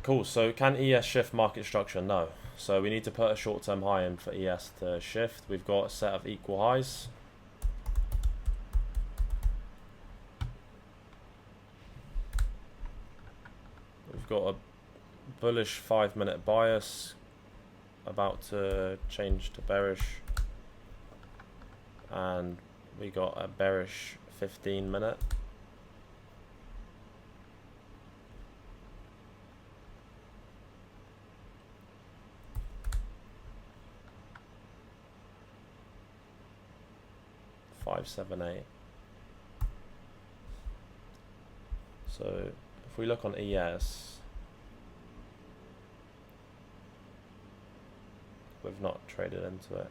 cool. So can ES shift market structure? No. So we need to put a short-term high in for ES to shift. We've got a set of equal highs. We've got a bullish 5-minute bias about to change to bearish, and we got a bearish 15-minute. Five, 7, 8. So if we look on ES, we've not traded into it.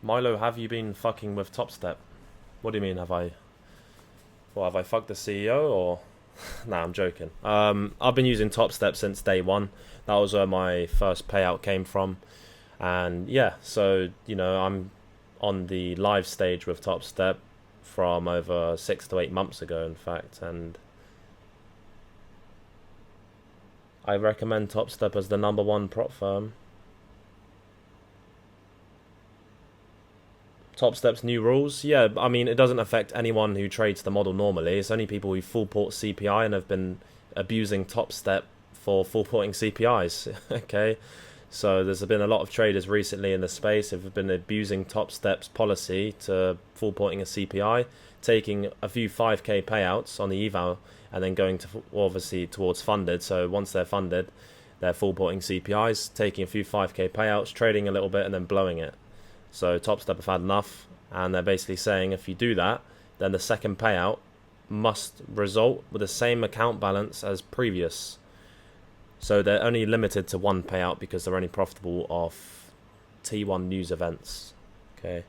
Milo, have you been fucking with Top Step? What do you mean, have I? Well, have I fucked the CEO or? Nah, I'm joking. I've been using Top Step since day one. That was where my first payout came from. And yeah, so, you know, I'm on the live stage with Top Step from over 6 to 8 months ago, in fact. And I recommend Top Step as the #1 prop firm. Top Step's new rules, yeah, I mean, it doesn't affect anyone who trades the model normally. It's only people who full port CPI and have been abusing Top Step for full porting CPIs. Okay, so there's been a lot of traders recently in the space who have been abusing Top Step's policy to full porting a CPI, taking a few 5k payouts on the eval and then going to obviously towards funded. So once they're funded, they're full porting CPIs, taking a few 5k payouts, trading a little bit and then blowing it. So Top Step have had enough, and they're basically saying if you do that, then the second payout must result with the same account balance as previous. So they're only limited to 1 payout because they're only profitable off T1 news events. Okay.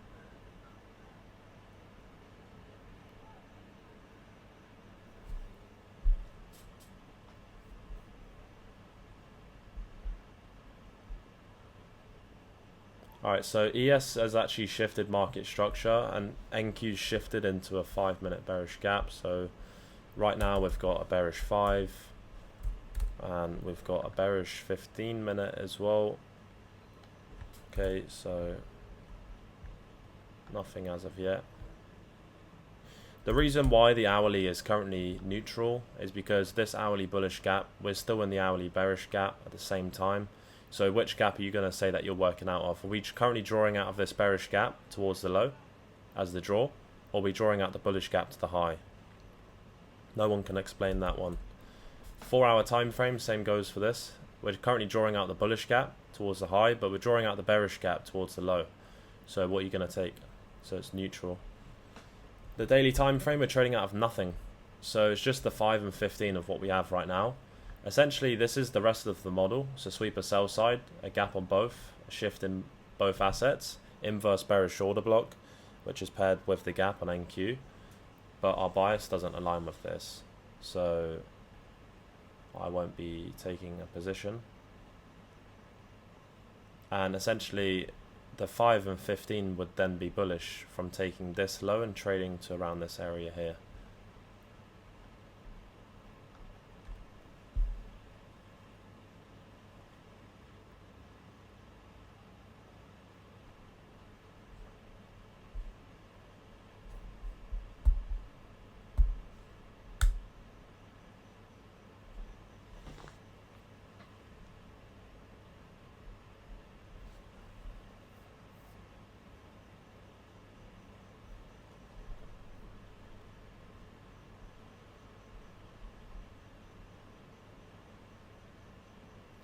Alright, so ES has actually shifted market structure, and NQ's shifted into a 5-minute bearish gap. So right now we've got a bearish 5, and we've got a bearish 15-minute as well. Okay, so nothing as of yet. The reason why the hourly is currently neutral is because this hourly bullish gap, we're still in the hourly bearish gap at the same time. So which gap are you going to say that you're working out of? Are we currently drawing out of this bearish gap towards the low as the draw? Or are we drawing out the bullish gap to the high? No one can explain that one. 4-hour time frame, same goes for this. We're currently drawing out the bullish gap towards the high, but we're drawing out the bearish gap towards the low. So what are you going to take? So it's neutral. The daily time frame, we're trading out of nothing. So it's just the 5 and 15 of what we have right now. Essentially, this is the rest of the model. So sweeper sell side, a gap on both, a shift in both assets, inverse bearish order block, which is paired with the gap on NQ. But our bias doesn't align with this. So I won't be taking a position. And essentially, the 5 and 15 would then be bullish from taking this low and trading to around this area here.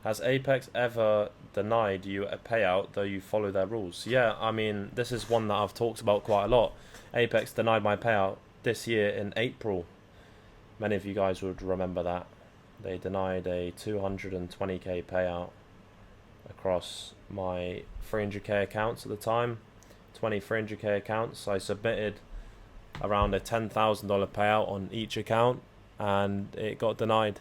Has Apex ever denied you a payout though you follow their rules? Yeah, I mean, this is one that I've talked about quite a lot. Apex denied my payout this year in April. Many of you guys would remember that. They denied a 220k payout across my 300k accounts at the time. 20 300k accounts. I submitted around a $10,000 payout on each account, and it got denied.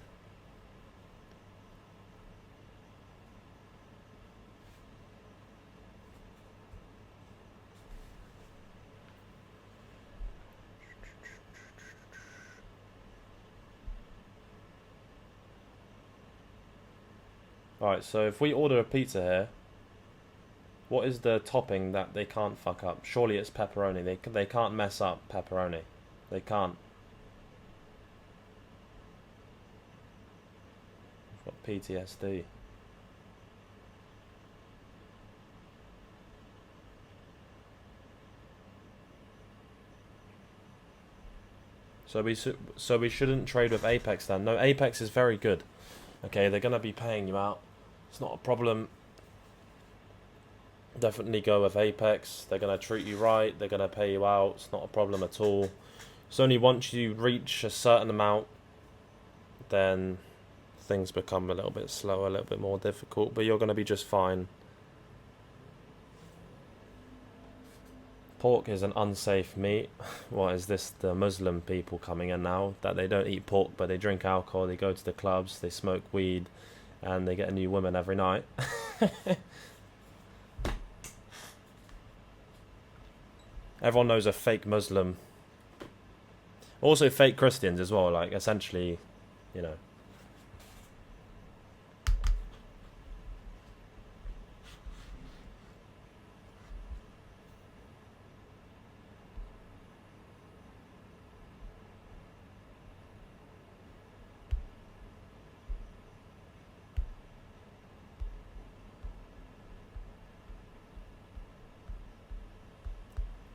Alright, so if we order a pizza here, what is the topping that they can't fuck up? Surely it's pepperoni. They can't mess up pepperoni. They can't. I've got PTSD. So we shouldn't trade with Apex then. No, Apex is very good. Okay, they're gonna be paying you out. It's not a problem. Definitely go with Apex. They're gonna treat you right. They're gonna pay you out. It's not a problem at all. It's only once you reach a certain amount, then things become a little bit slower, a little bit more difficult. But you're gonna be just fine. Pork is an unsafe meat. What is this? The Muslim people coming in now that they don't eat pork, but they drink alcohol. They go to the clubs. They smoke weed, and they get a new woman every night. Everyone knows a fake Muslim. Also fake Christians as well, like essentially, you know.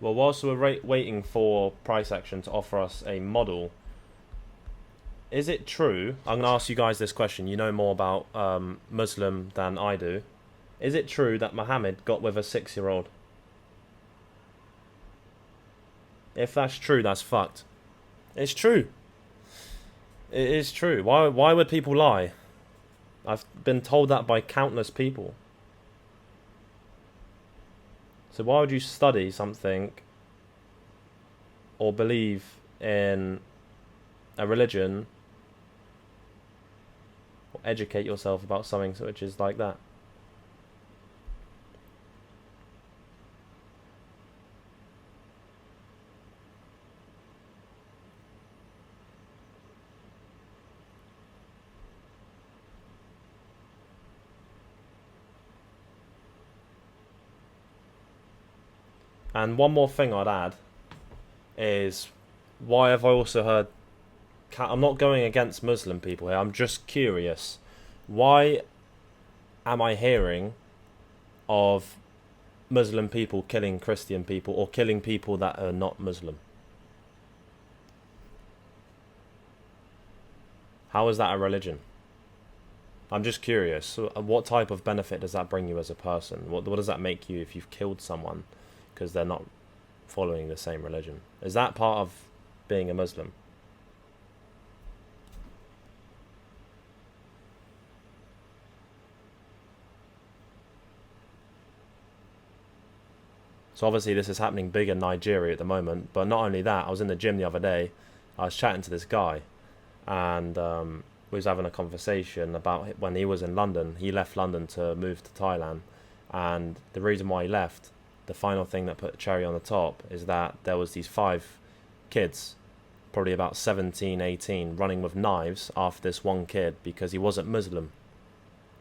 Well, whilst we're waiting for price action to offer us a model, is it true? I'm going to ask you guys this question. You know more about Muslim than I do. Is it true that Muhammad got with a 6-year-old? If that's true, that's fucked. It's true. It is true. Why would people lie? I've been told that by countless people. So why would you study something or believe in a religion or educate yourself about something which is like that? And one more thing I'd add is, why have I also heard... I'm not going against Muslim people here, I'm just curious. Why am I hearing of Muslim people killing Christian people or killing people that are not Muslim? How is that a religion? I'm just curious. So what type of benefit does that bring you as a person? What does that make you if you've killed someone because they're not following the same religion? Is that part of being a Muslim? So obviously this is happening big in Nigeria at the moment, but not only that, I was in the gym the other day, I was chatting to this guy, and we was having a conversation about when he was in London. He left London to move to Thailand, and the reason why he left, the final thing that put the cherry on the top, is that there was these 5 kids, probably about 17, 18, running with knives after this one kid because he wasn't Muslim.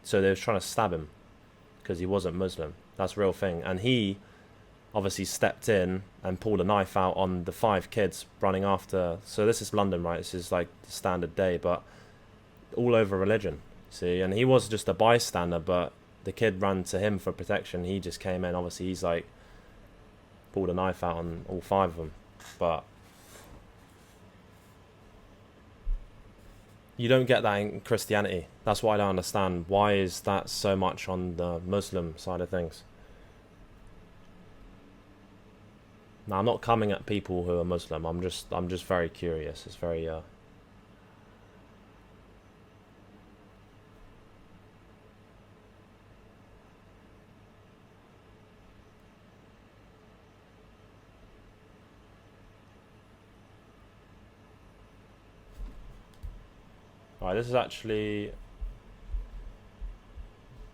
So they was trying to stab him because he wasn't Muslim. That's a real thing. And he obviously stepped in and pulled a knife out on the 5 kids running after. So this is London, right? This is like the standard day, but all over religion, see? And he was just a bystander, but the kid ran to him for protection. He just came in. Obviously he's like pulled a knife out on all 5 of them. But you don't get that in Christianity. That's what I don't understand. Why is that so much on the Muslim side of things? Now, I'm not coming at people who are Muslim. I'm just very curious. It's very Alright, this is actually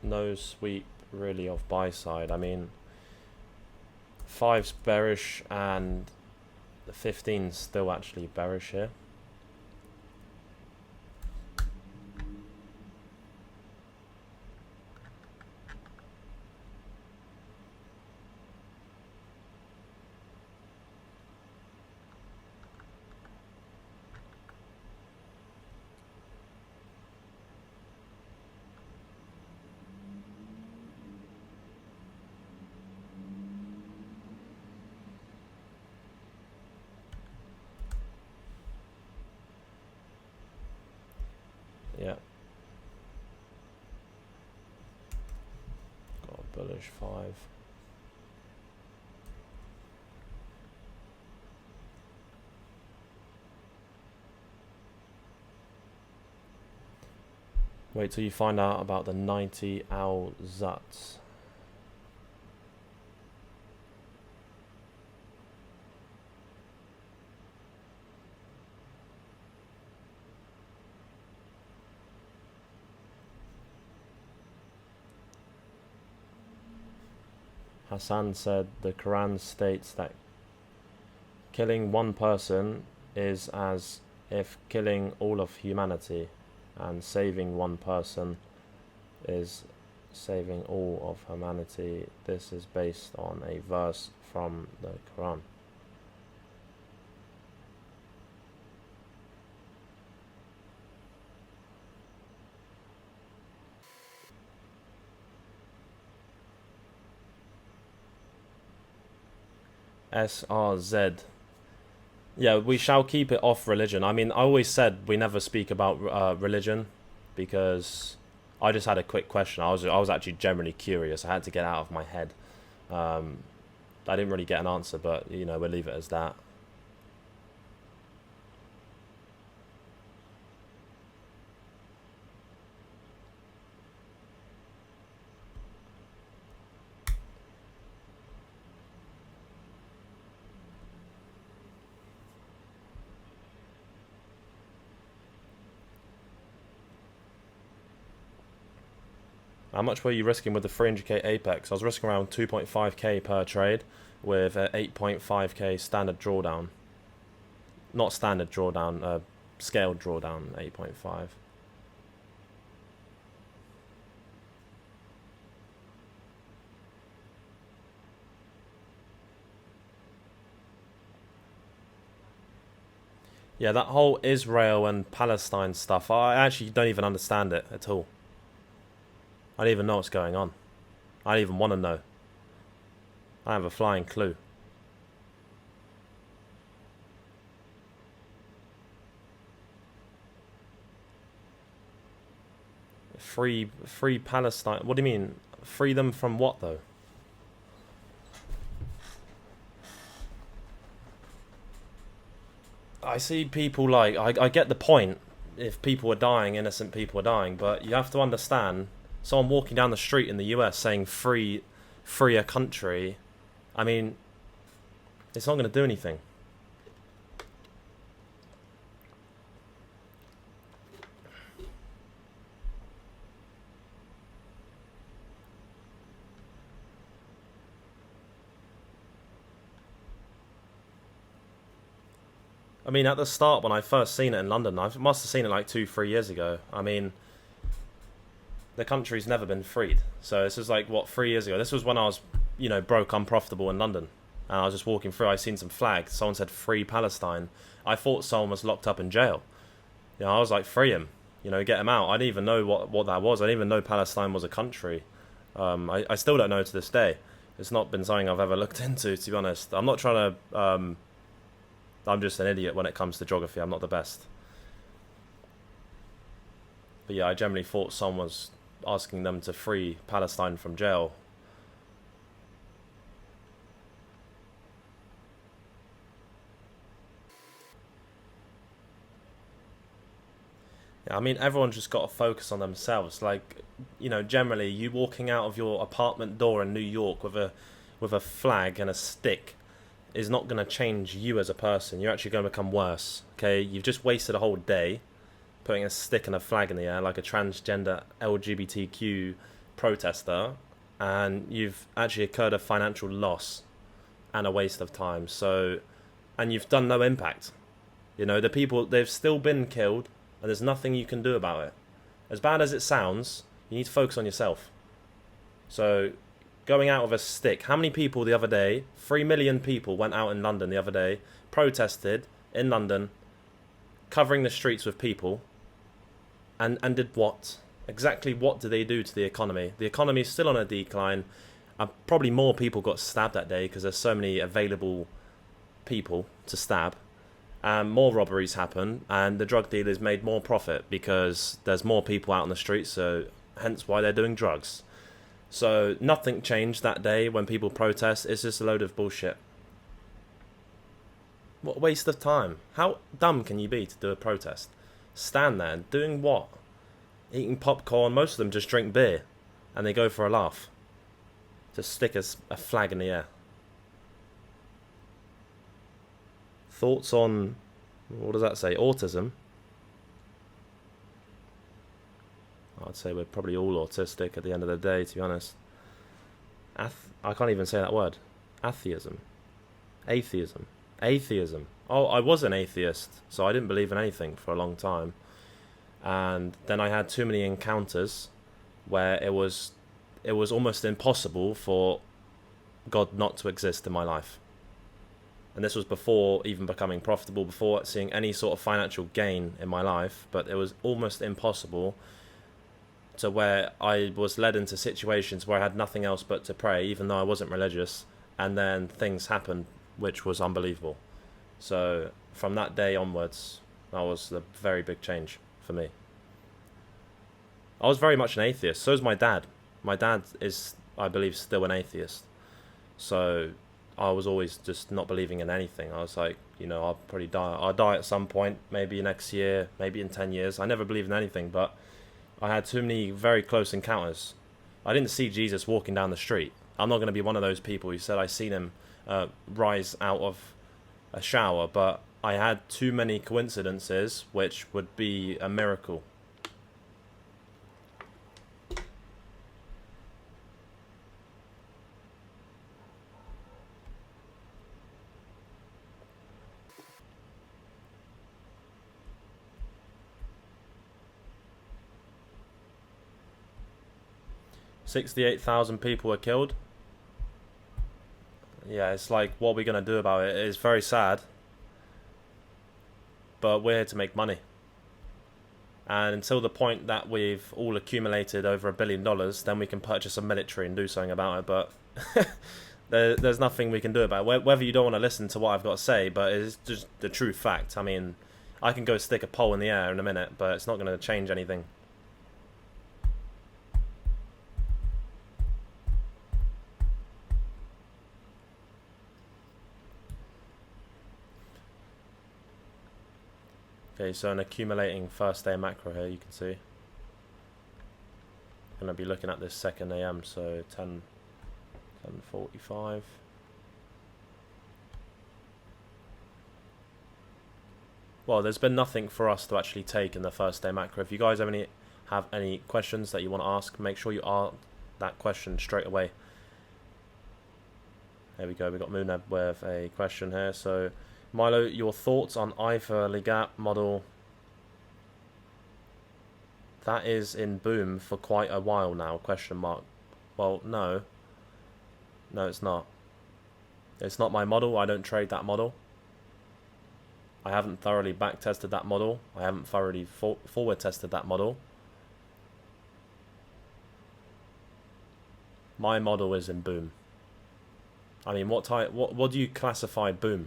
no sweep really of buy side. I mean, 5's bearish and the 15's still actually bearish here. 5. Wait till you find out about the 90 al-Zats. Hassan said the Quran states that killing one person is as if killing all of humanity, and saving one person is saving all of humanity. This is based on a verse from the Quran. SRZ. Yeah, we shall keep it off religion. I mean, I always said we never speak about religion, because I just had a quick question. I was actually generally curious. I had to get out of my head. I didn't really get an answer, but you know, we'll leave it as that. How much were you risking with the 300k Apex? I was risking around 2.5k per trade with an 8.5k standard drawdown. Not standard drawdown, scaled drawdown, 8.5. Yeah, that whole Israel and Palestine stuff, I actually don't even understand it at all. I don't even know what's going on. I don't even want to know. I have a flying clue. Free Palestine. What do you mean? Free them from what, though? I see people like... I get the point. If people are dying, innocent people are dying. But you have to understand... Someone walking down the street in the US saying free a country, I mean, it's not going to do anything. I mean, at the start when I first seen it in London, I must have seen it like 2-3 years ago. I mean... The country's never been freed. So this is like, what, 3 years ago? This was when I was, you know, broke, unprofitable in London. And I was just walking through, I seen some flags. Someone said, free Palestine. I thought someone was locked up in jail. You know, I was like, free him. You know, get him out. I didn't even know what that was. I didn't even know Palestine was a country. I still don't know to this day. It's not been something I've ever looked into, to be honest. I'm not trying to... I'm just an idiot when it comes to geography. I'm not the best. But yeah, I generally thought someone was... asking them to free Palestine from jail. Yeah, I mean, everyone's just got to focus on themselves. Like, you know, generally, you walking out of your apartment door in New York with a flag and a stick is not going to change you as a person. You're actually going to become worse. Okay, you've just wasted a whole day putting a stick and a flag in the air like a transgender LGBTQ protester, and you've actually incurred a financial loss and a waste of time. So, and you've done no impact. You know, the people, they've still been killed, and there's nothing you can do about it. As bad as it sounds, you need to focus on yourself. So, going out with a stick, how many people the other day, 3 million people went out in London the other day, protested in London, covering the streets with people, and did what? Exactly what did they do to the economy? The economy is still on a decline. Probably more people got stabbed that day because there's so many available people to stab. More robberies happen, and the drug dealers made more profit because there's more people out on the streets, so hence why they're doing drugs. So nothing changed that day when people protest. It's just a load of bullshit. What a waste of time. How dumb can you be to do a protest? Stand there doing what? Eating popcorn. Most of them just drink beer and they go for a laugh. Just stick a flag in the air. Thoughts on, what does that say? Autism? I'd say we're probably all autistic at the end of the day, to be honest. I can't even say that word. Atheism. Atheism. Atheism. Oh, I was an atheist, so I didn't believe in anything for a long time. And then I had too many encounters where it was almost impossible for God not to exist in my life. And this was before even becoming profitable, before seeing any sort of financial gain in my life. But it was almost impossible, to where I was led into situations where I had nothing else but to pray, even though I wasn't religious. And then things happened, which was unbelievable. So from that day onwards, that was a very big change for me. I was very much an atheist. So is my dad. My dad is, I believe, still an atheist. So I was always just not believing in anything. I was like, I'll probably die. I'll die at some point, maybe next year, maybe in 10 years. I never believed in anything, but I had too many very close encounters. I didn't see Jesus walking down the street. I'm not going to be one of those people who said I seen him rise out of a shower, but I had too many coincidences which would be a miracle. $68,000 people were killed. Yeah, it's like, what are we going to do about it? It's very sad. But we're here to make money. And until the point that we've all accumulated over $1 billion, then we can purchase a military and do something about it. But there's nothing we can do about it. Whether you don't want to listen to what I've got to say, but it's just the true fact. I mean, I can go stick a pole in the air in a minute, but it's not going to change anything. Okay, so an accumulating first day macro here, you can see. I'm going to be looking at this 2nd AM, so 10:45. Well, there's been nothing for us to actually take in the first day macro. If you guys have any questions that you want to ask, make sure you ask that question straight away. There we go, we got Moonab with a question here. So Milo, your thoughts on IFA Gap model? That is in boom for quite a while now, question mark. Well, no. No, it's not. It's not my model. I don't trade that model. I haven't thoroughly back tested that model. I haven't thoroughly forward tested that model. My model is in boom. I mean, what do you classify boom?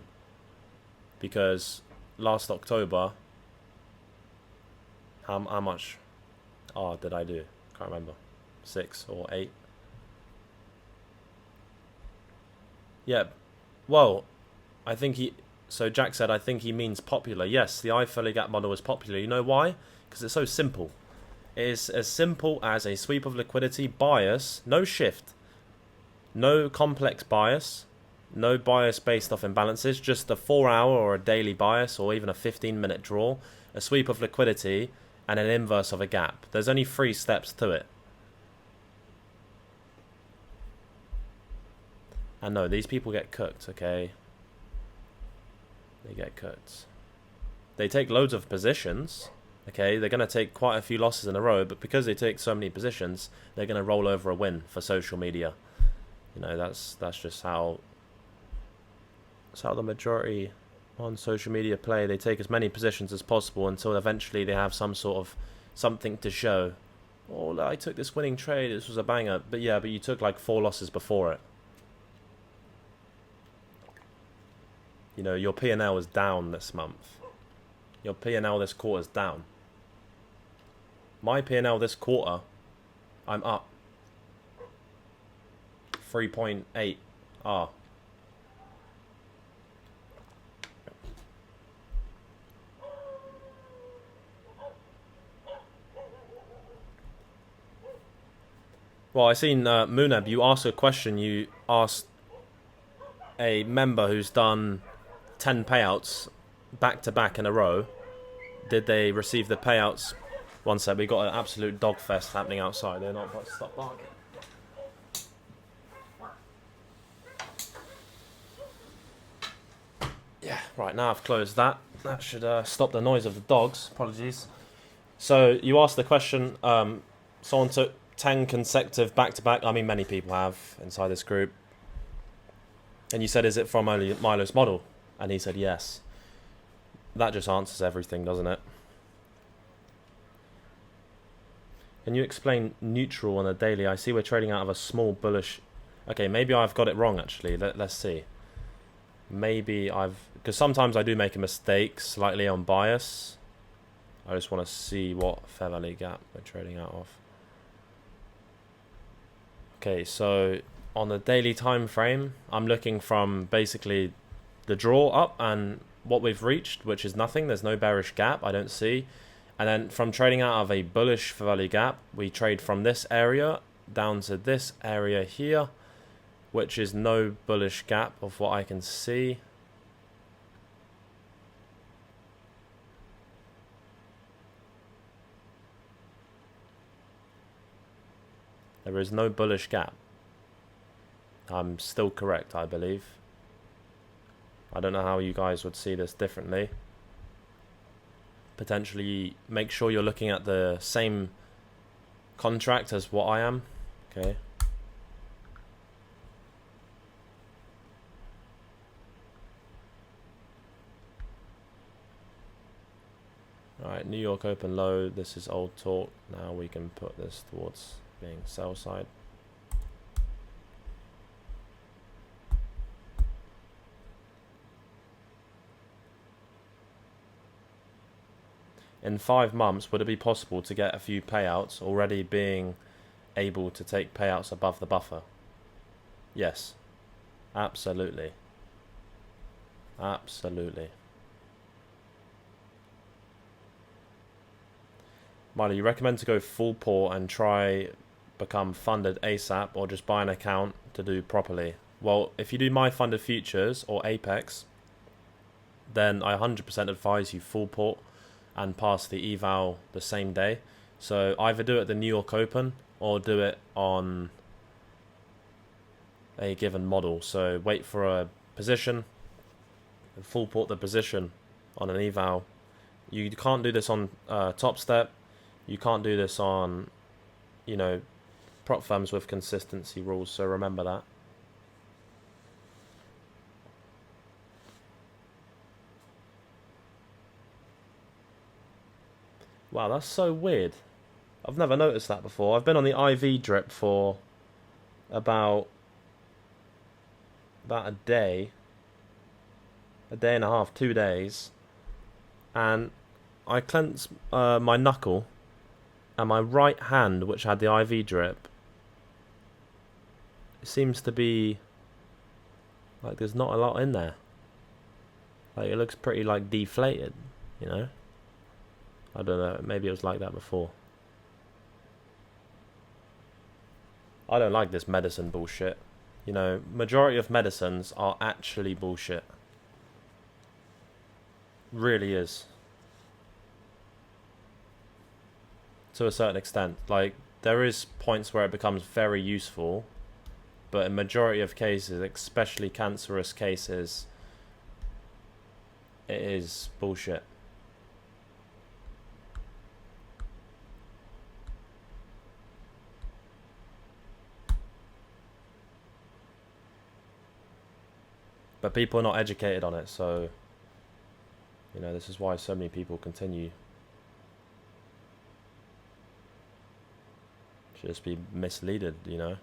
Because last October, how much did I do? Can't remember. 6 or 8. Yeah. Well, I think so Jack said, I think he means popular. Yes, the IFA Gap model is popular. You know why? Because it's so simple. It is as simple as a sweep of liquidity, bias, no shift, no complex bias, no bias based off imbalances, just a 4-hour or a daily bias or even a 15-minute draw, a sweep of liquidity, and an inverse of a gap. There's only 3 steps to it. And no, these people get cooked, okay? They get cooked. They take loads of positions, okay? They're going to take quite a few losses in a row, but because they take so many positions, they're going to roll over a win for social media. That's just how... That's how the majority on social media play. They take as many positions as possible until eventually they have some sort of something to show. Oh, I took this winning trade. This was a banger. But yeah, but you took like 4 losses before it. Your P&L is down this month. Your P&L this quarter is down. My P&L this quarter, I'm up. 3.8 R. Well, I seen Muneb, you asked a question. You asked a member who's done 10 payouts back to back in a row. Did they receive the payouts? One sec, we got an absolute dog fest happening outside. They're not about to stop barking. Yeah, right, now I've closed that. That should stop the noise of the dogs. Apologies. So you asked the question, someone took 10 consecutive back-to-back. I mean, many people have inside this group. And you said, is it from only Milo's model? And he said, yes. That just answers everything, doesn't it? Can you explain neutral on a daily? I see we're trading out of a small bullish... Okay, maybe I've got it wrong, actually. Let's see. Maybe I've... Because sometimes I do make a mistake slightly on bias. I just want to see what fair value gap we're trading out of. Okay, so on the daily time frame, I'm looking from basically the draw up and what we've reached, which is nothing. There's no bearish gap, I don't see. And then from trading out of a bullish fair value gap, we trade from this area down to this area here, which is no bullish gap of what I can see. There is no bullish gap. I'm still correct, I believe. I don't know how you guys would see this differently. Potentially make sure you're looking at the same contract as what I am. Okay. Alright, New York open low. This is old talk. Now we can put this towards being sell side. In 5 months, would it be possible to get a few payouts already being able to take payouts above the buffer? Yes. Absolutely. Absolutely. Milo, you recommend to go full port and try become funded ASAP or just buy an account to do properly? Well, if you do my funded futures or Apex, then I 100% advise you full port and pass the eval the same day. So either do it at the New York Open or do it on a given model. So wait for a position and full port the position on an eval. You can't do this on Top Step. You can't do this on, you know, prop firms with consistency rules. So remember that. Wow, that's so weird. I've never noticed that before. I've been on the IV drip for about a day and a half, 2 days, and I cleansed my knuckle and my right hand, which had the IV drip. It seems to be like there's not a lot in there. Like it looks pretty like deflated, you know. I don't know, maybe it was like that before. I don't like this medicine bullshit. You know, majority of medicines are actually bullshit. Really is. To a certain extent. Like, there is points where it becomes very useful, but in majority of cases, especially cancerous cases, it is bullshit. But people are not educated on it, so, you know, this is why so many people continue. Should just be misleaded, you know.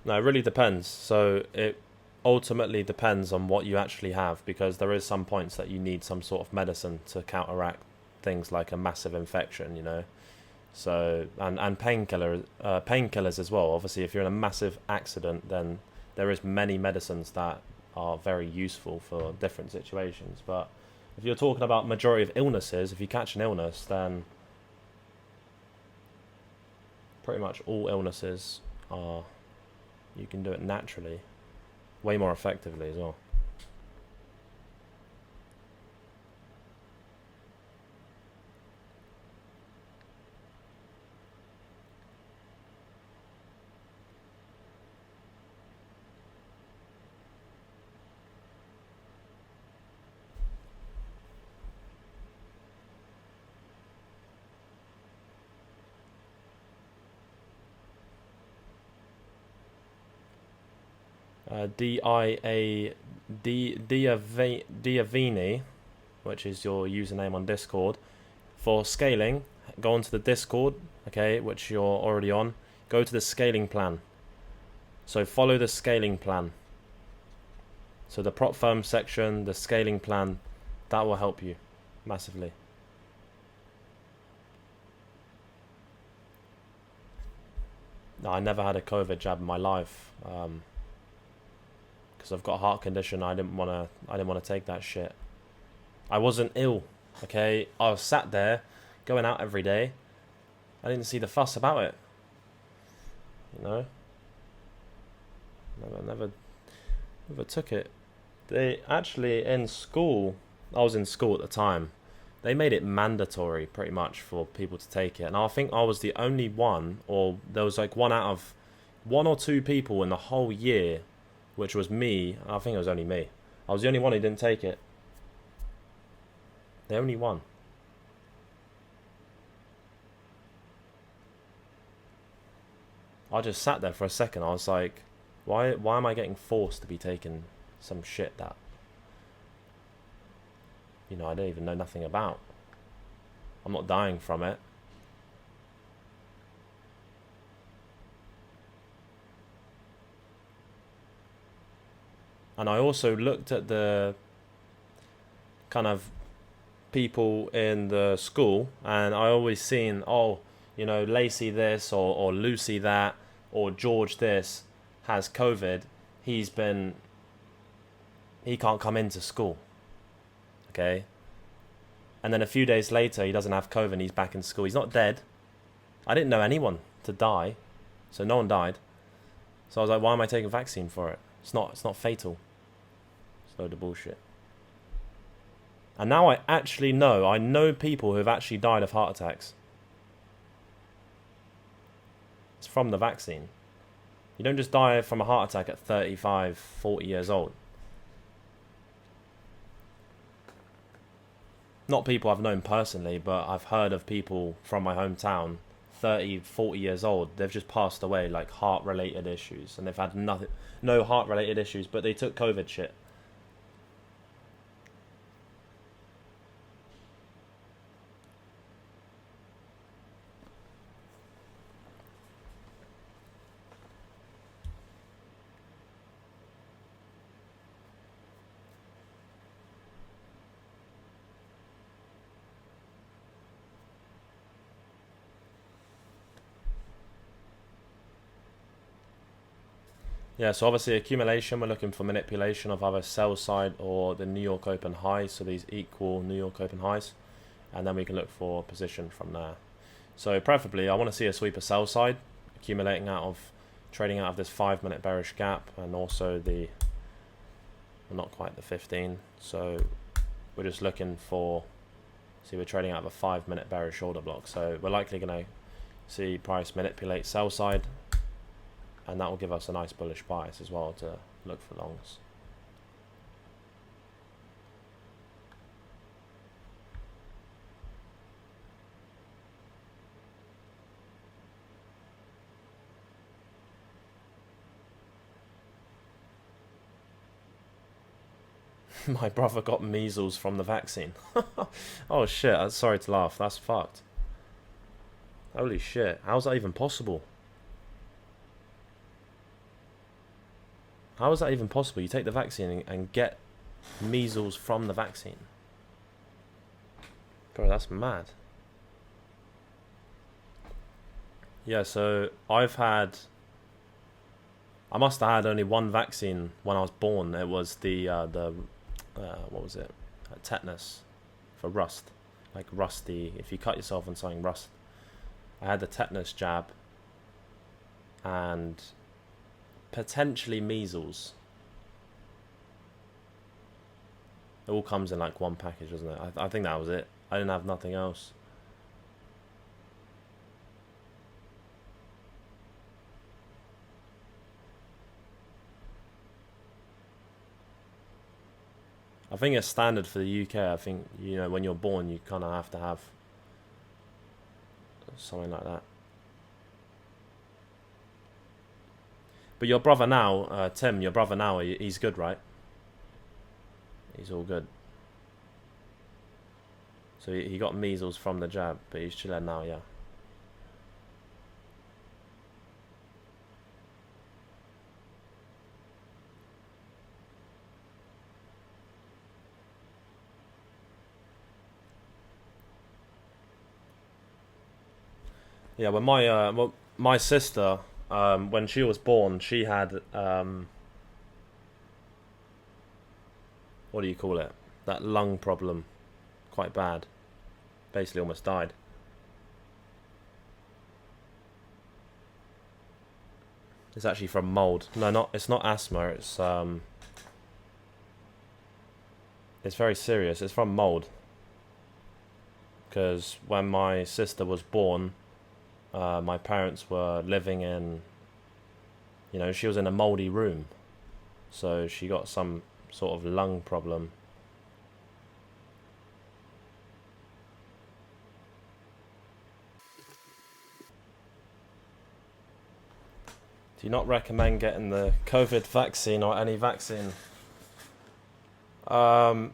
No, it really depends. So it ultimately depends on what you actually have, because there is some points that you need some sort of medicine to counteract things like a massive infection, you know. So and painkillers as well. Obviously, if you're in a massive accident, then there is many medicines that are very useful for different situations. But if you're talking about majority of illnesses, if you catch an illness, then pretty much all illnesses are, you can do it naturally, way more effectively as well. Diavini, which is your username on Discord. For scaling, go onto the Discord, okay, which you're already on. Go to the scaling plan. So follow the scaling plan. So the prop firm section, the scaling plan, that will help you massively. No, I never had a COVID jab in my life, because I've got a heart condition. I didn't wanna take that shit. I wasn't ill, okay. I was sat there, going out every day. I didn't see the fuss about it, you know. Never took it. They actually in school. I was in school at the time. They made it mandatory pretty much for people to take it, and I think I was the only one, or there was like one out of one or two people in the whole year, which was me. I think it was only me. I was the only one who didn't take it. The only one. I just sat there for a second. I was like, why am I getting forced to be taking some shit that, you know, I don't even know nothing about? I'm not dying from it. And I also looked at the kind of people in the school, and I always seen, oh, you know, Lacey this, or Lucy that, or George this has COVID. He can't come into school, okay. And then a few days later, he doesn't have COVID and he's back in school. He's not dead. I didn't know anyone to die, so no one died. So I was like, why am I taking vaccine for it? It's not fatal. It's a load of bullshit. And now I actually know. I know people who have actually died of heart attacks. It's from the vaccine. You don't just die from a heart attack at 35, 40 years old. Not people I've known personally, but I've heard of people from my hometown, 30, 40 years old. They've just passed away, like heart-related issues. And they've had no heart-related issues, but they took COVID shit. Yeah, so obviously accumulation, we're looking for manipulation of either sell side or the New York Open highs, so these equal New York Open highs, and then we can look for position from there. So preferably, I want to see a sweeper sell side, accumulating out of, trading out of this 5-minute bearish gap, and also the, well, not quite the 15. So we're just looking for, see, we're trading out of a 5-minute bearish order block, so we're likely going to see price manipulate sell side, and that will give us a nice bullish bias as well to look for longs. My brother got measles from the vaccine. Oh shit, sorry to laugh, that's fucked. Holy shit, how's that even possible? How is that even possible? You take the vaccine and get measles from the vaccine. Bro, that's mad. Yeah, so I must have had only one vaccine when I was born. It was the what was it? Tetanus for rust, like rusty. If you cut yourself on something, rust. I had the tetanus jab and potentially measles. It all comes in like one package, doesn't it? I think that was it. I didn't have nothing else. I think it's standard for the UK. I think, you know, when you're born, you kind of have to have something like that. But your brother now, Tim, your brother now, he's good, right? He's all good. So he got measles from the jab, but he's chilling now, yeah. Yeah, when my sister, when she was born, she had what do you call it? That lung problem, quite bad. Basically, almost died. It's actually from mold. No, it's not asthma. It's very serious. It's from mold. Because when my sister was born, my parents were living in, you know, she was in a moldy room, so she got some sort of lung problem. Do you not recommend getting the COVID vaccine or any vaccine? I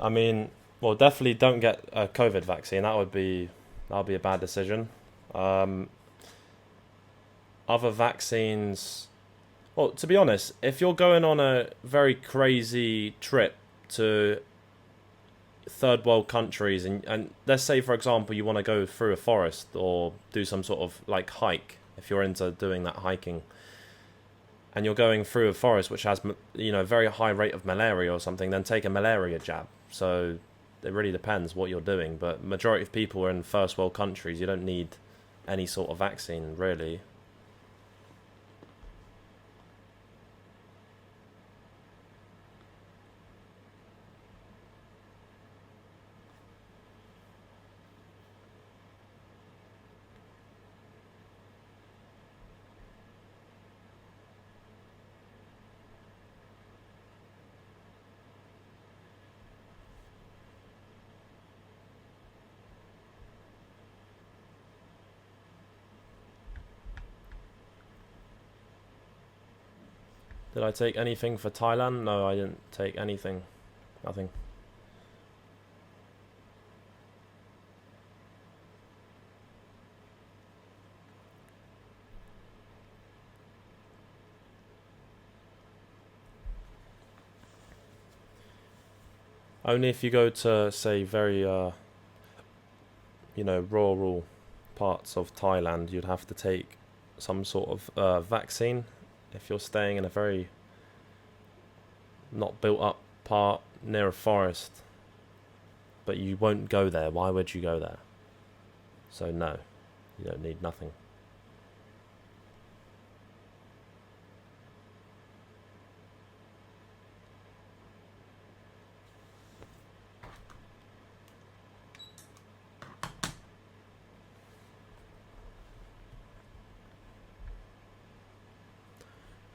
mean, well, definitely don't get a COVID vaccine. That'll be a bad decision. Other vaccines. Well, to be honest, if you're going on a very crazy trip to third world countries and let's say, for example, you want to go through a forest or do some sort of like hike, if you're into doing that hiking, and you're going through a forest which has, you know, very high rate of malaria or something, then take a malaria jab. So it really depends what you're doing, but majority of people are in first world countries. You don't need any sort of vaccine, really. Did I take anything for Thailand? No, I didn't take anything. Nothing. Only if you go to, say, very, you know, rural parts of Thailand, you'd have to take some sort of vaccine. If you're staying in a very not built up part near a forest, but you won't go there. Why would you go there? So no, you don't need nothing.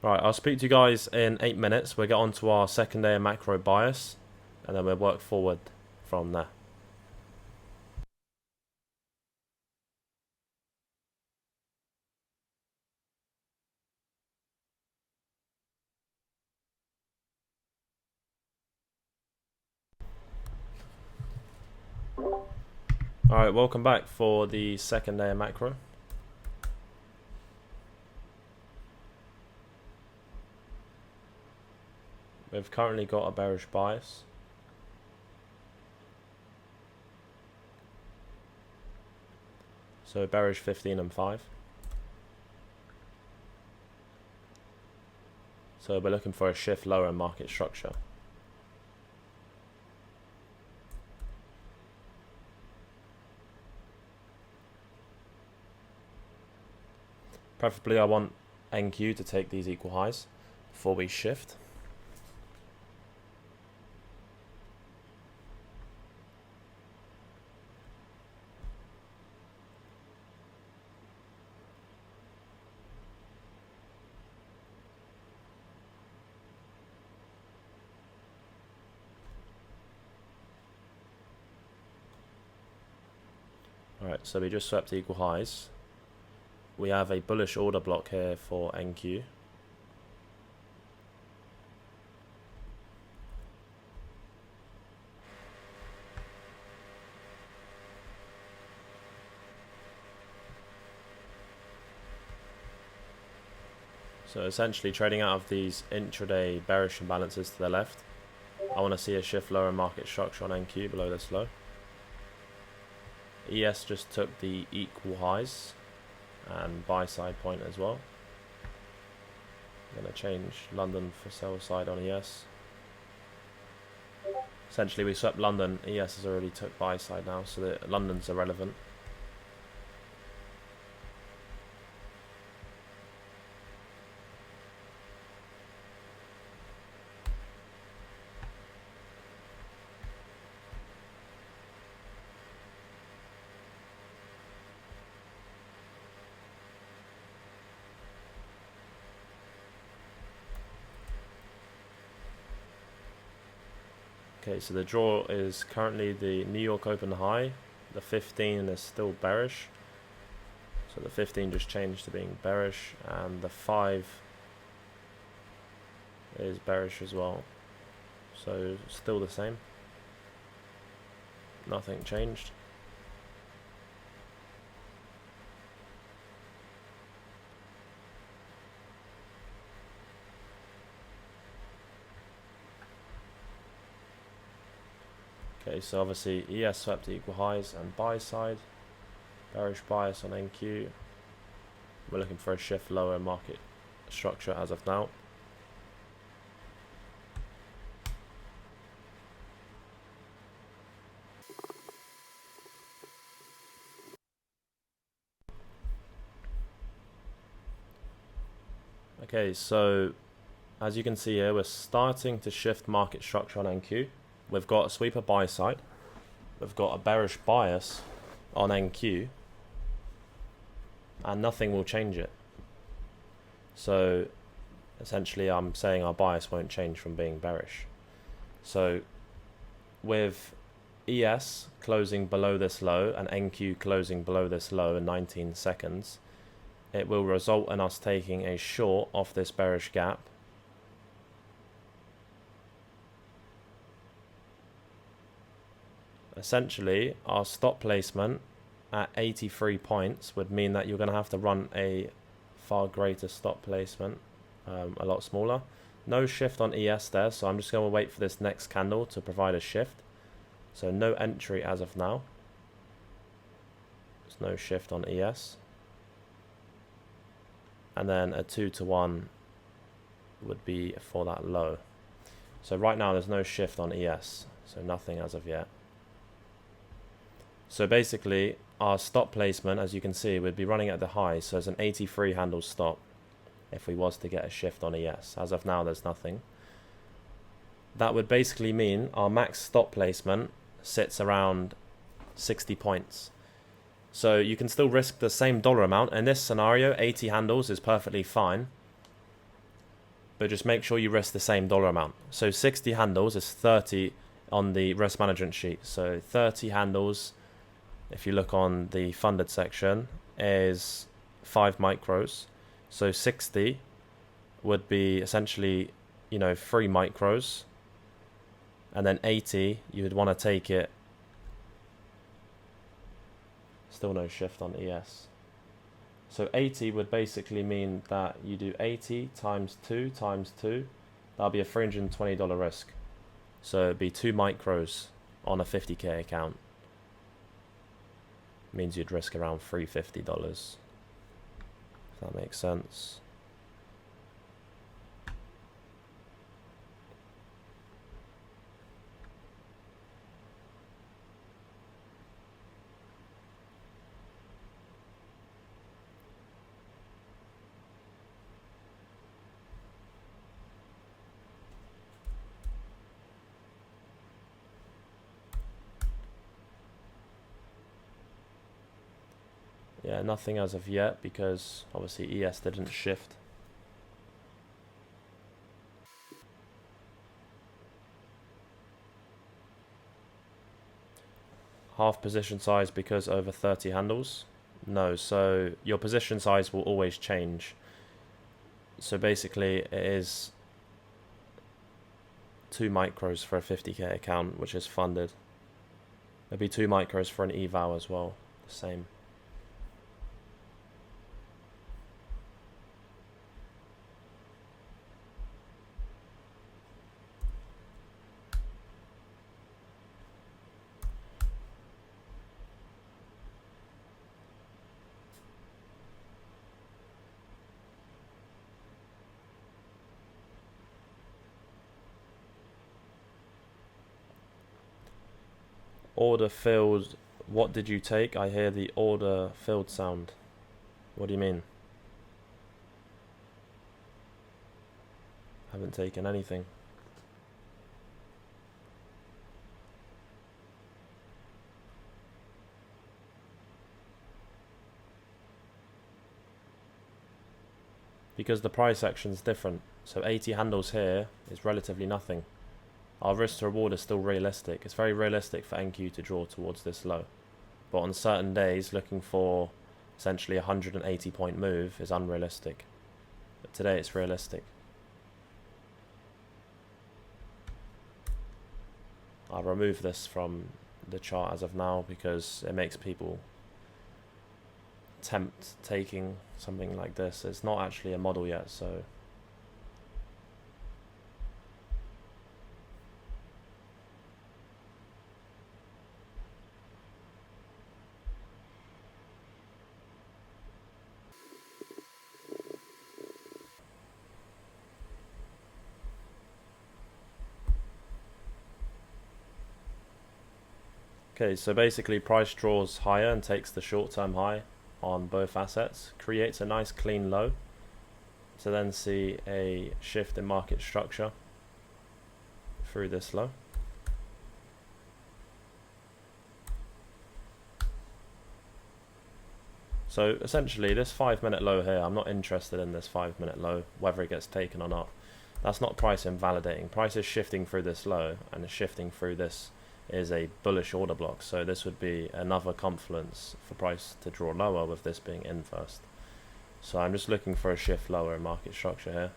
Right, I'll speak to you guys in 8 minutes. We'll get on to our second day of macro bias, and then we'll work forward from there. Alright, welcome back for the second day of macro. We've currently got a bearish bias. So bearish 15 and 5. So we're looking for a shift lower in market structure. Preferably I want NQ to take these equal highs before we shift. Alright, so we just swept equal highs. We have a bullish order block here for NQ. So essentially trading out of these intraday bearish imbalances to the left. I want to see a shift lower in market structure on NQ below this low. ES just took the equal highs and buy side point as well. I'm going to change London for sell side on ES. Essentially we swept London, ES has already took buy side now, so that London's irrelevant. Okay, so the draw is currently the New York Open high. The 15 is still bearish. So the 15 just changed to being bearish, and the 5 is bearish as well. So still the same. Nothing changed. Okay, so obviously ES swept to equal highs and buy side. Bearish bias on NQ. We're looking for a shift lower market structure as of now. Okay, so as you can see here, we're starting to shift market structure on NQ. We've got a sweeper buy side. We've got a bearish bias on NQ. And nothing will change it. So essentially I'm saying our bias won't change from being bearish. So with ES closing below this low and NQ closing below this low in 19 seconds, it will result in us taking a short off this bearish gap. Essentially, our stop placement at 83 points would mean that you're going to have to run a far greater stop placement, a lot smaller. No shift on ES there, so I'm just going to wait for this next candle to provide a shift. So no entry as of now. There's no shift on ES. And then a 2-to-1 would be for that low. So right now there's no shift on ES, so nothing as of yet. So basically our stop placement, as you can see, would be running at the high, so it's an 83 handle stop if we was to get a shift on ES. As of now there's nothing. That would basically mean our max stop placement sits around 60 points. So you can still risk the same dollar amount. In this scenario, 80 handles is perfectly fine. But just make sure you risk the same dollar amount. So 60 handles is 30 on the risk management sheet. So 30 handles, if you look on the funded section, is 5 micros. So 60 would be essentially, 3 micros. And then 80, you would want to take it. Still no shift on ES. So 80 would basically mean that you do 80 times 2 times 2 That'll be a $320 risk. So it'd be 2 micros on a 50k account. Means you'd risk around $350. If that makes sense. Yeah, nothing as of yet because obviously ES didn't shift. Half position size because over 30 handles? No, so your position size will always change. So basically it is 2 micros for a 50k account, which is funded. There'll be 2 micros for an eval as well, the same. Order filled. What did you take? I hear the order filled sound. What do you mean? Haven't taken anything. Because the price action is different. So 80 handles here is relatively nothing. Our risk to reward is still realistic. It's very realistic for NQ to draw towards this low. But on certain days, looking for essentially a 180 point move is unrealistic. But today it's realistic. I'll remove this from the chart as of now because it makes people tempt taking something like this. It's not actually a model yet, so okay, so basically price draws higher and takes the short-term high on both assets, creates a nice clean low to then see a shift in market structure through this low. So essentially this 5-minute low here, I'm not interested in this 5-minute low, whether it gets taken or not. That's not price invalidating. Price is shifting through this low and is shifting through this is a bullish order block, so this would be another confluence for price to draw lower with this being in first. So I'm just looking for a shift lower in market structure here.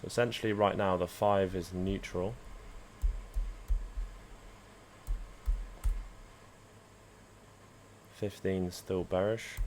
So essentially right now the 5 is neutral. $15 still bearish.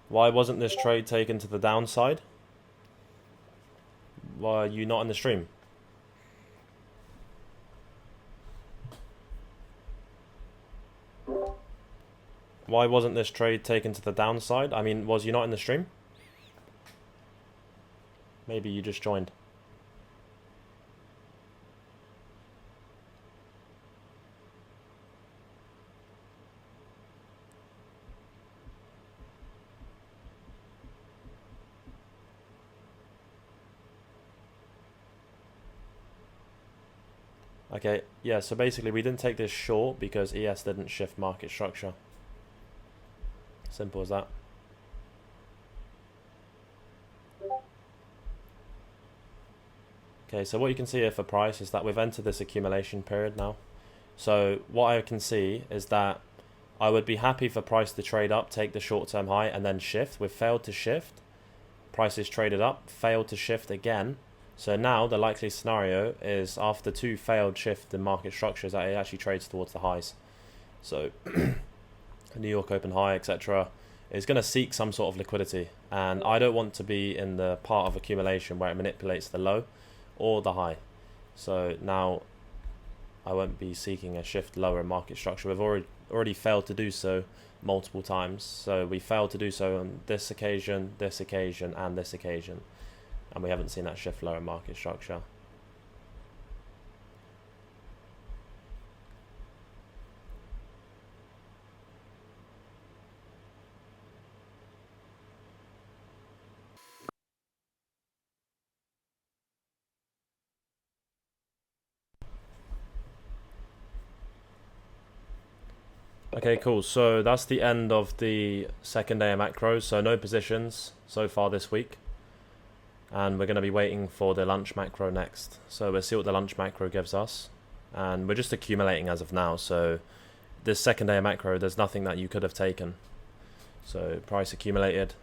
Why wasn't this trade taken to the downside? Why are you not in the stream? Why wasn't this trade taken to the downside? I mean, was you not in the stream? Maybe you just joined. Okay, yeah, so basically we didn't take this short because ES didn't shift market structure. Simple as that. Okay, so what you can see here for price is that we've entered this accumulation period now. So what I can see is that I would be happy for price to trade up, take the short-term high, and then shift. We've failed to shift. Price is traded up, failed to shift again. So now the likely scenario is after two failed shift in market structures that it actually trades towards the highs. So New York Open high, etc. is going to seek some sort of liquidity. And I don't want to be in the part of accumulation where it manipulates the low or the high. So now I won't be seeking a shift lower in market structure. We've already failed to do so multiple times. So we failed to do so on this occasion, and this occasion. And we haven't seen that shift lower in market structure. Okay, cool. So that's the end of the second day of macros. So no positions so far this week. And we're going to be waiting for the lunch macro next. So we'll see what the lunch macro gives us. And we're just accumulating as of now. So this second day of macro, there's nothing that you could have taken. So price accumulated.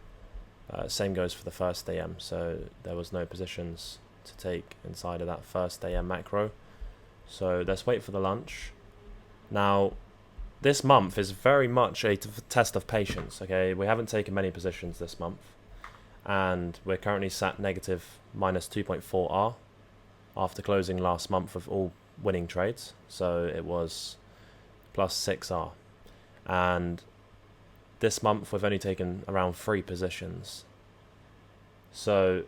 Same goes for the first AM. So there was no positions to take inside of that first AM macro. So let's wait for the lunch. Now, this month is very much a test of patience. Okay, we haven't taken many positions this month. And we're currently sat negative minus 2.4 R after closing last month with all winning trades. So it was plus 6 R. And this month we've only taken around 3 positions. So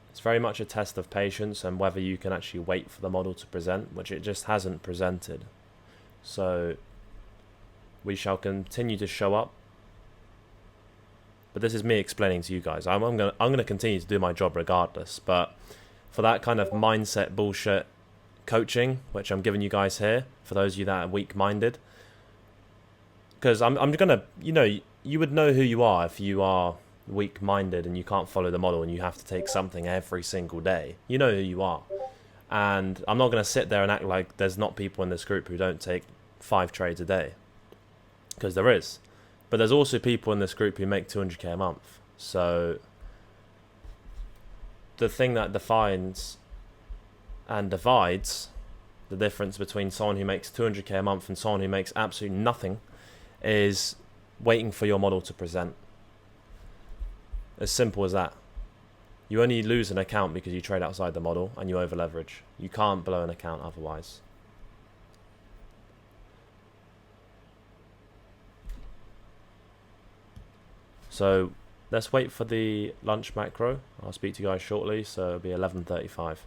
it's very much a test of patience and whether you can actually wait for the model to present, which it just hasn't presented. So we shall continue to show up. But this is me explaining to you guys. I'm gonna continue to do my job regardless. But for that kind of mindset bullshit coaching, which I'm giving you guys here, for those of you that are weak-minded, because I'm gonna, you would know who you are if you are weak-minded and you can't follow the model and you have to take something every single day. You know who you are. And I'm not gonna sit there and act like there's not people in this group who don't take 5 trades a day, because there is. But there's also people in this group who make 200k a month. So the thing that defines and divides the difference between someone who makes 200k a month and someone who makes absolutely nothing is waiting for your model to present. As simple as that. You only lose an account because you trade outside the model and you over leverage. You can't blow an account otherwise. So let's wait for the lunch macro. I'll speak to you guys shortly, so it'll be 11:35.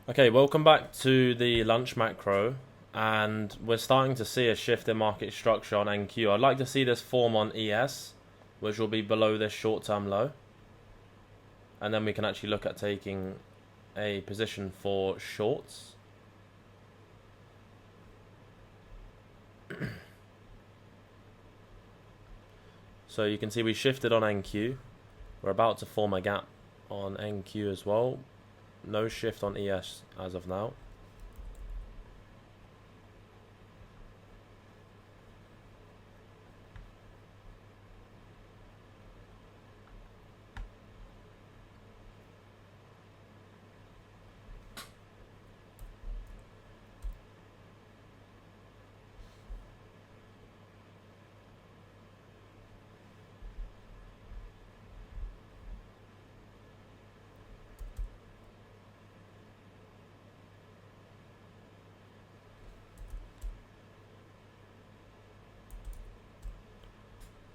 Okay, welcome back to the lunch macro, and we're starting to see a shift in market structure on NQ. I'd like to see this form on ES, which will be below this short-term low, and then we can actually look at taking a position for shorts. So you can see we shifted on NQ. We're about to form a gap on NQ as well. No shift on ES as of now.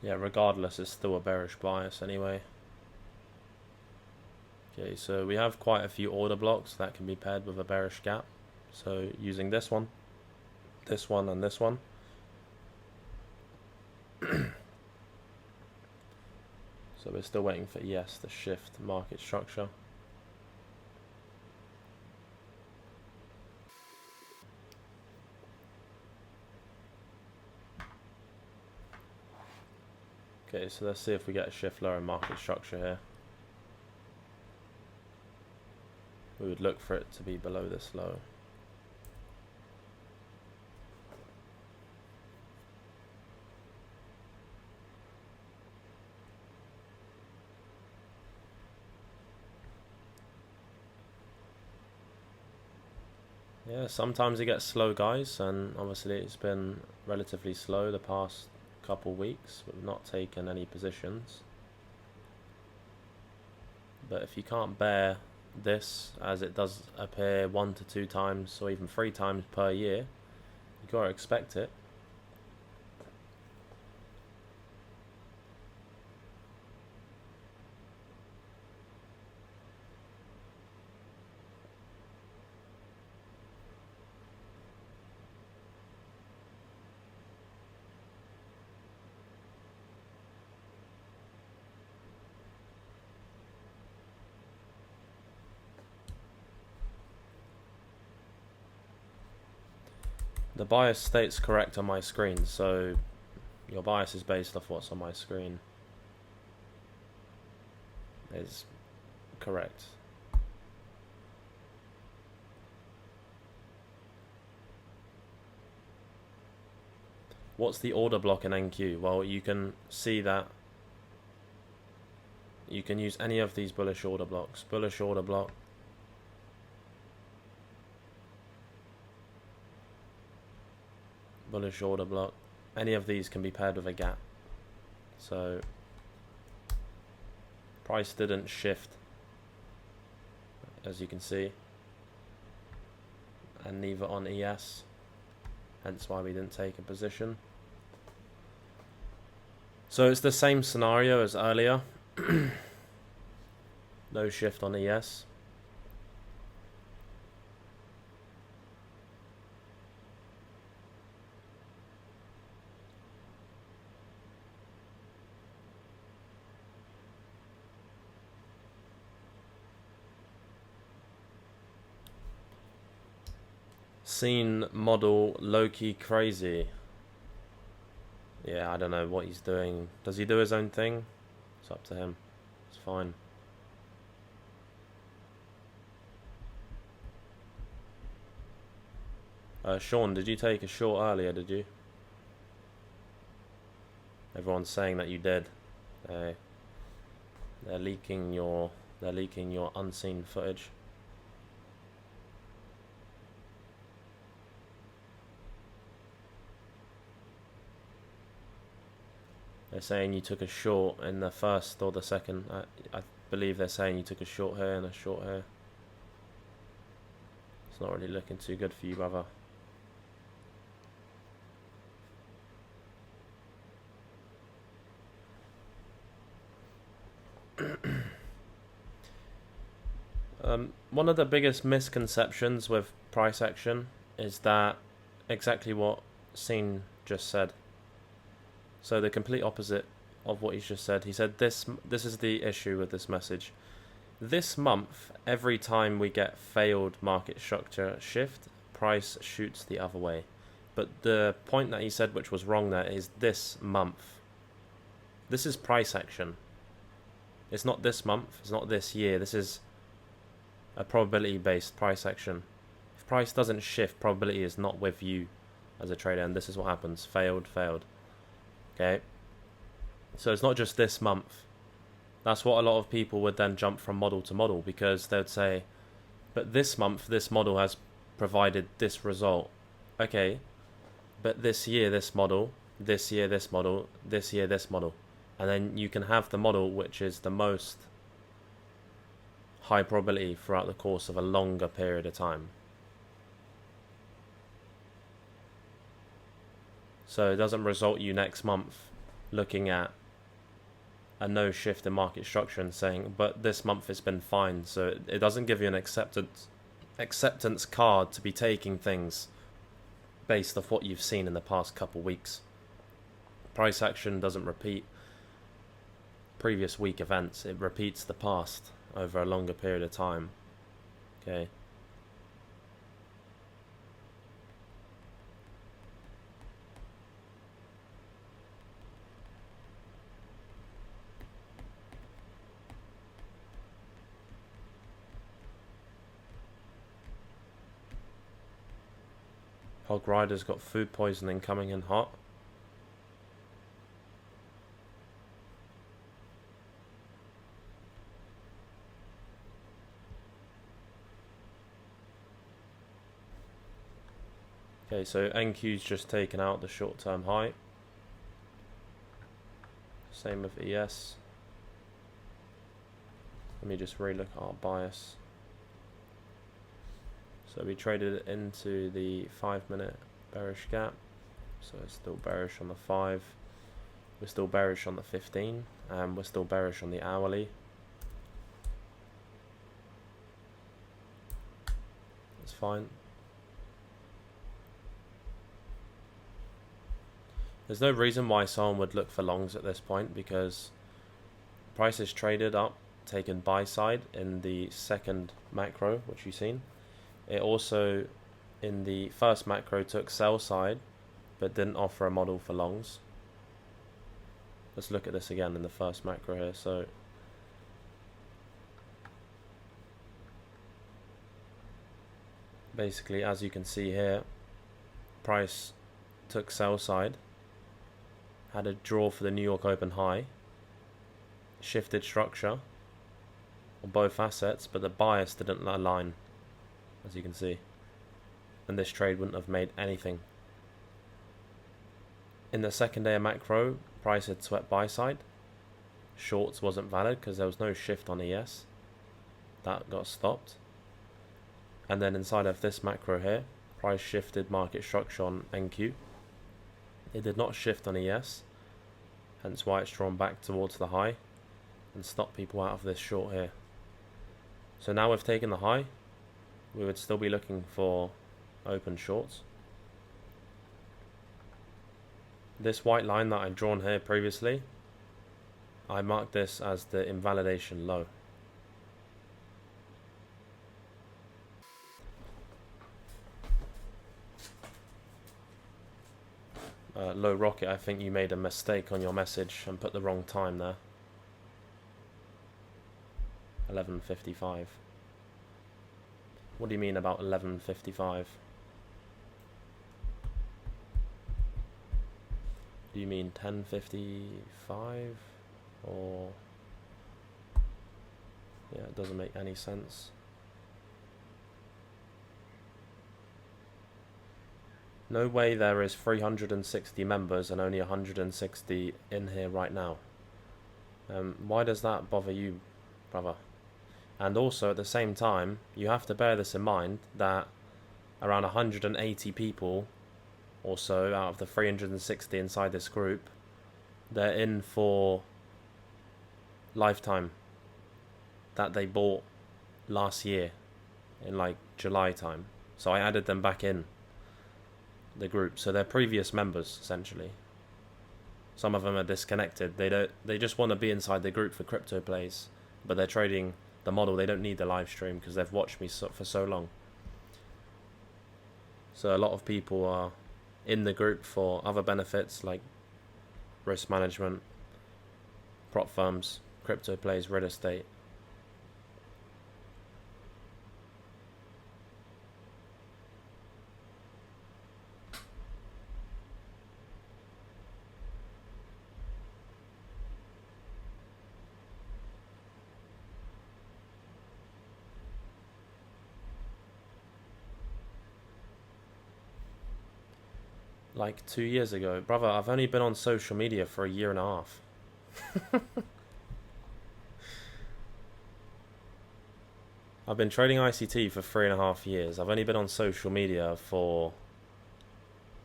Yeah, regardless, it's still a bearish bias anyway. Okay, so we have quite a few order blocks that can be paired with a bearish gap. So using this one, and this one. So we're still waiting for ES to shift market structure. Okay, so let's see if we get a shift lower in market structure here. We would look for it to be below this low. Yeah, sometimes it gets slow, guys, and obviously it's been relatively slow the past couple weeks. We've not taken any positions. But if you can't bear this, as it does appear 1 to 2 times or even 3 times per year, you gotta expect it. The bias states correct on my screen, so your bias is based off what's on my screen. Is correct. What's the order block in NQ? Well, you can see that you can use any of these bullish order blocks. Bullish order block, bullish order block. Any of these can be paired with a gap. So price didn't shift, as you can see, and neither on ES, hence why we didn't take a position. So it's the same scenario as earlier. No shift on ES. Scene model low-key crazy. Yeah, I don't know what he's doing. Does he do his own thing? It's up to him. It's fine. Sean, did you take a short earlier, did you? Everyone's saying that you did. They're leaking your unseen footage. They're saying you took a short in the first or the second. I believe they're saying you took a short here and a short here. It's not really looking too good for you, brother. One of the biggest misconceptions with price action is that exactly what Scene just said. So the complete opposite of what he's just said. He said this is the issue with this message. This month, every time we get failed market structure shift, price shoots the other way. But the point that he said, which was wrong there, is this month. This is price action. It's not this month, it's not this year. This is a probability based price action. If price doesn't shift, probability is not with you as a trader, and this is what happens. Failed. Okay, so it's not just this month. That's what a lot of people would then jump from model to model, because they'd say, but this month this model has provided this result. Okay, but this year this model, this year this model, this year this model, and then you can have the model which is the most high probability throughout the course of a longer period of time. So it doesn't result you next month looking at a no shift in market structure and saying, but this month it's been fine. So it doesn't give you an acceptance card to be taking things based off what you've seen in the past couple weeks. Price action doesn't repeat previous week events, it repeats the past over a longer period of time. Okay. Hog Rider's got food poisoning coming in hot. Okay, so NQ's just taken out the short-term high. Same with ES. Let me just relook at our bias. So we traded it into the 5-minute bearish gap. So it's still bearish on the 5. We're still bearish on the 15. And we're still bearish on the hourly. It's fine. There's no reason why someone would look for longs at this point, because price is traded up, taken buy side in the second macro, which you've seen. It also, in the first macro, took sell side, but didn't offer a model for longs. Let's look at this again in the first macro here. So basically, as you can see here, price took sell side, had a draw for the New York Open high, shifted structure on both assets, but the bias didn't align, as you can see, and this trade wouldn't have made anything. In the second day of macro, price had swept buy side. Shorts wasn't valid because there was no shift on ES. That got stopped. And then inside of this macro here, price shifted market structure on NQ. It did not shift on ES, hence why it's drawn back towards the high and stopped people out of this short here. So now we've taken the high, we would still be looking for open shorts. This white line that I've drawn here previously, I marked this as the invalidation low. Low Rocket, I think you made a mistake on your message and put the wrong time there. 11:55. What do you mean about 11:55? Do you mean 10:55 or? Yeah, it doesn't make any sense. No way there is 360 members and only 160 in here right now. Why does that bother you, brother? And also at the same time, you have to bear this in mind that around 180 people or so out of the 360 inside this group, they're in for lifetime that they bought last year in like July time. So I added them back in the group, so they're previous members essentially. Some of them are disconnected. They just want to be inside the group for crypto plays, but they're trading the model. They don't need the live stream because they've watched me for so long. So a lot of people are in the group for other benefits like risk management, prop firms, crypto plays real estate. Like 2 years ago. Brother, I've only been on social media for a year and a half. I've been trading ICT for 3.5 years. I've only been on social media for,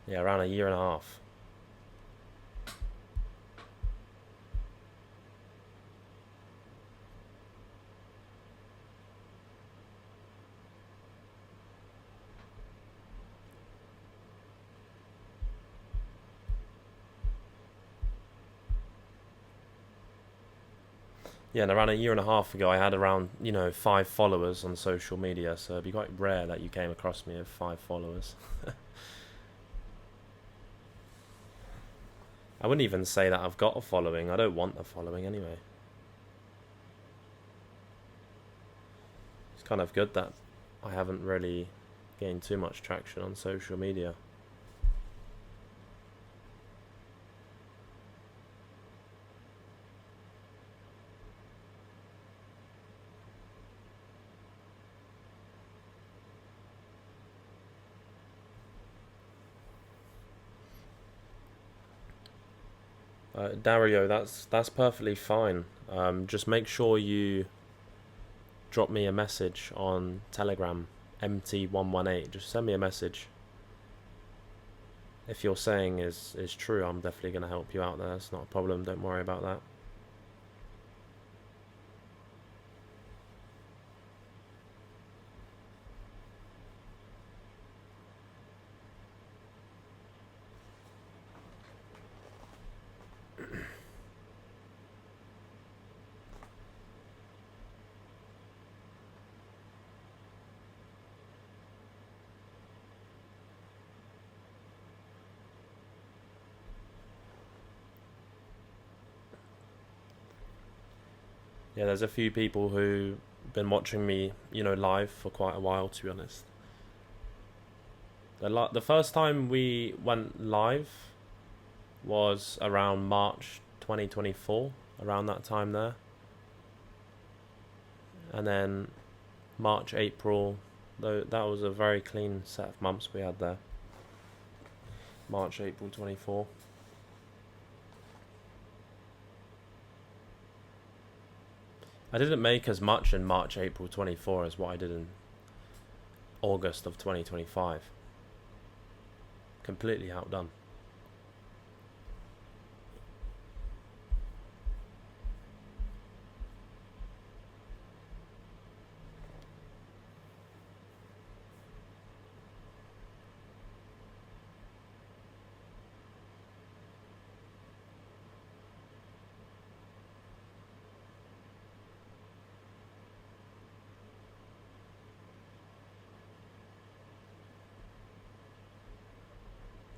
yeah, around a year and a half. Yeah, and around a year and a half ago, I had around 5 followers on social media. So it'd be quite rare that you came across me with 5 followers. I wouldn't even say that I've got a following. I don't want a following anyway. It's kind of good that I haven't really gained too much traction on social media. Dario, that's perfectly fine. Just make sure you drop me a message on Telegram, MT118. Just send me a message. If your saying is true, I'm definitely going to help you out there. That's not a problem. Don't worry about that. Yeah, there's a few people who been watching me, live for quite a while, to be honest. The first time we went live was around March 2024, around that time there. And then March, April, though that was a very clean set of months we had there. March, April 24. I didn't make as much in March, April 24 as what I did in August of 2025. Completely outdone.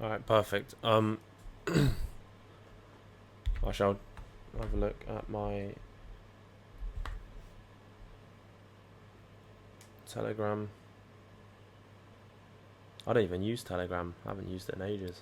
Alright, perfect. I shall have a look at my Telegram. I don't even use Telegram. I haven't used it in ages.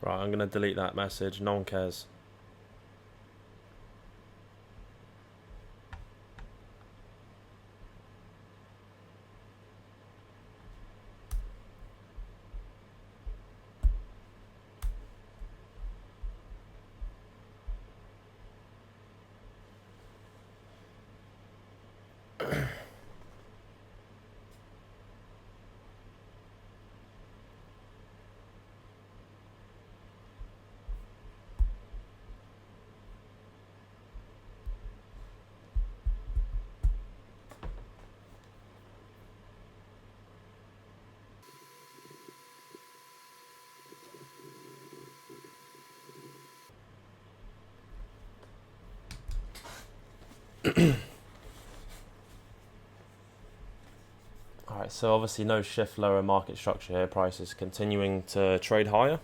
Right, I'm going to delete that message. No one cares. Alright, so obviously no shift lower market structure here. Prices continuing to trade higher.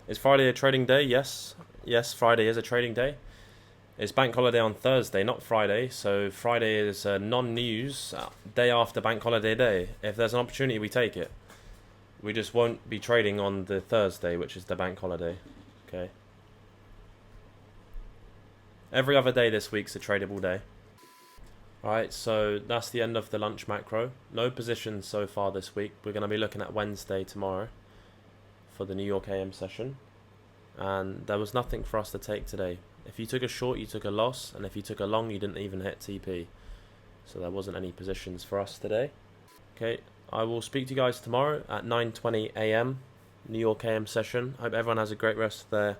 Is Friday a trading day? Yes. Yes, Friday is a trading day. It's bank holiday on Thursday, not Friday. So Friday is non-news day after bank holiday day. If there's an opportunity, we take it. We just won't be trading on the Thursday, which is the bank holiday. Okay. Every other day this week's a tradable day. Alright, so that's the end of the lunch macro. No positions so far this week. We're going to be looking at Wednesday tomorrow for the New York AM session. And there was nothing for us to take today. If you took a short, you took a loss. And if you took a long, you didn't even hit TP. So there wasn't any positions for us today. Okay, I will speak to you guys tomorrow at 9:20 AM, New York AM session. Hope everyone has a great rest of their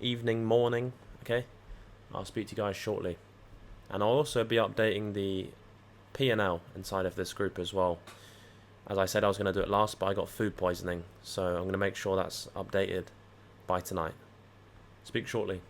evening, morning. Okay, I'll speak to you guys shortly. And I'll also be updating the P&L inside of this group as well. As I said, I was going to do it last, but I got food poisoning. So I'm going to make sure that's updated by tonight. Speak shortly.